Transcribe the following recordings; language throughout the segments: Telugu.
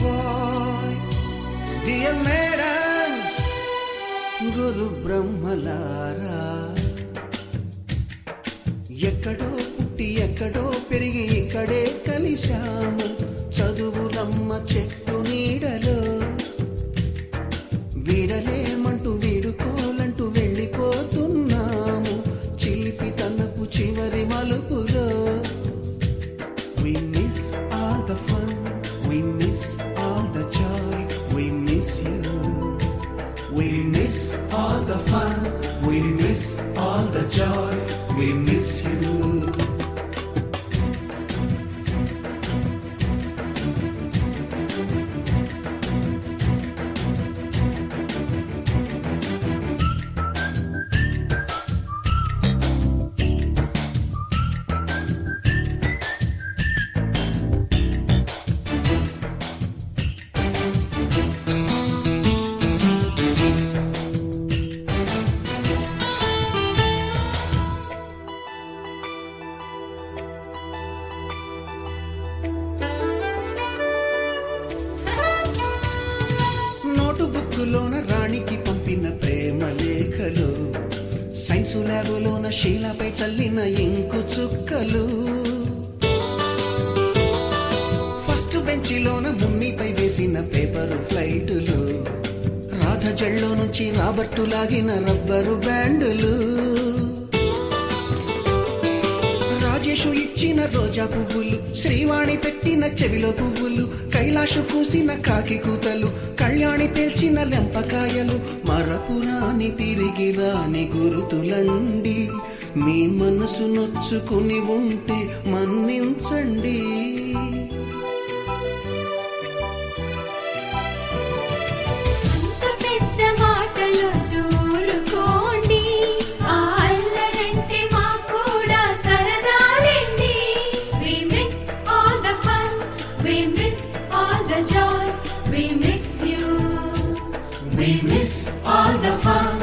boy, dear madams, గురు బ్రహ్మలారా, ఎక్కడో పుట్టి ఎక్కడో పెరిగి ఇక్కడే కలిశాము చదువులమ్మ చెట్టు నీడలో. వీడలేమంటూ వీడుకోలంటూ వెళ్ళిపోతున్నాము చిలిపి తనపు చివరి మలుపులో. We miss all the fun, we miss all the joy, we miss you. We miss all the fun, we miss all the joy, we miss you. బుక్కులోన రాణికి పంపిన ప్రేమ లేఖలు, సైన్సు ల్యాబులోన శీలపై చల్లిన ఇంకు చుక్కలు, ఫస్ట్ బెంచిలోన మున్నిపై వేసిన పేపరు ఫ్లైటులు, రాధ జల్లో నుంచి రాబర్టు లాగిన రబ్బరు బ్యాండులు, రాజేషు ఇచ్చిన రోజా పువ్వులు, శ్రీవాణి పెట్టిన చెవిలో పువ్వులు, కైలాషు కూసిన కాకి కూతలు, కళ్యాణి పేల్చిన లెంపకాయలు, మరపురాని తిరిగి రాని గురుతులండి. మీ మనసు నొచ్చుకుని ఉంటే మన్నించండి. We miss all the fun,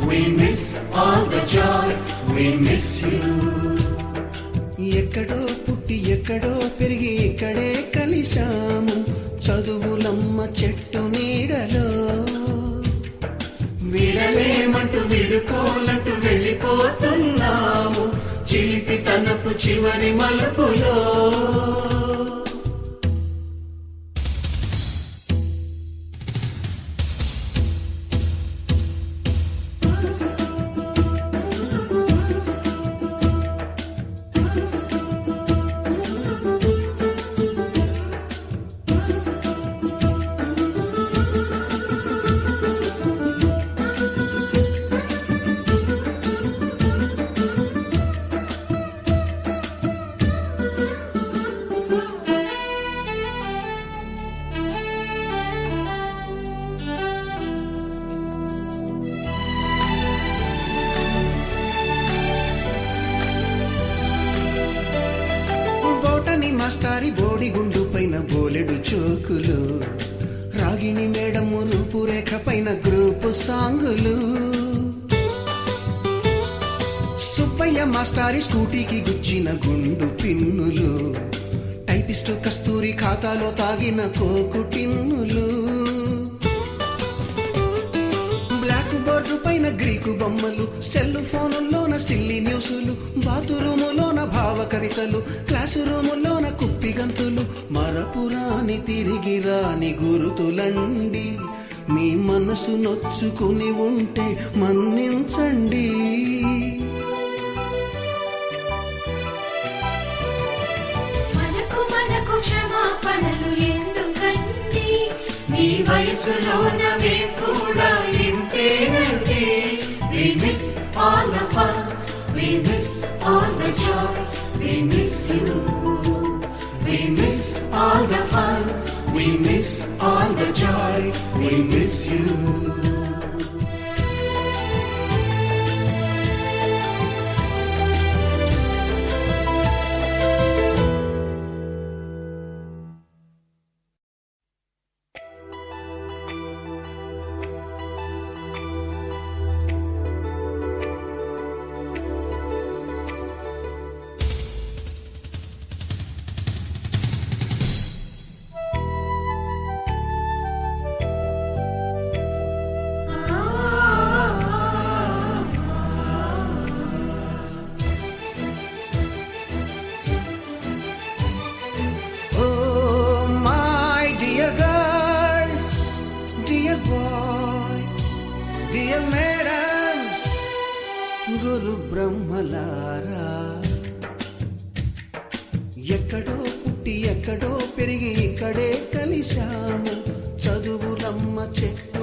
we miss all the joy, we miss you. ఎక్కడో పుట్టి ఎక్కడో పెరిగి ఇక్కడే కలిశాము చదువులమ్మ చెట్టు నీడలో. విడలేమంటూ విడుకోలంటూ వెళ్ళిపోతున్నాము చిలిపి తనపు చివరి మలుపులో. మాస్టారి బోడిగుండు పైన బోలెడు చోకులు, రాగిణి మేడము రూపురేఖ పైన గ్రూపు సాంగులు, సుబ్బయ్య మాస్టారి స్కూటీకి గుచ్చిన గుండు పిన్నులు, టైపిస్టు కస్తూరి ఖాతాలో తాగిన కోకు టిన్నులు, బ్లాక్ బోర్డు పైన గ్రీకు బొమ్మలు, సెల్ ఫోనుల్లోన సిల్లి న్యూసులు, బాతురూములోన భావ కవితలు, క్లాసు రూములోన కుప్పిగంతులు, మరపురాని తిరిగి రాని గురుతులండి. మీ మనసు నొచ్చుకుని ఉంటే మన్నించండి. మనకు క్షమాపణలు ఎందుకండి, మీ వయసులో నవే కూడా ఇంతేనండి. We miss all the fun, we miss all the joy, we miss you. We miss all the fun, we miss all the joy, we miss you. Dear madams, గురు బ్రహ్మలారా, ఎక్కడో పుట్టి ఎక్కడో పెరిగి ఇక్కడే కలిశాము. చదువులమ్మ చెట్టు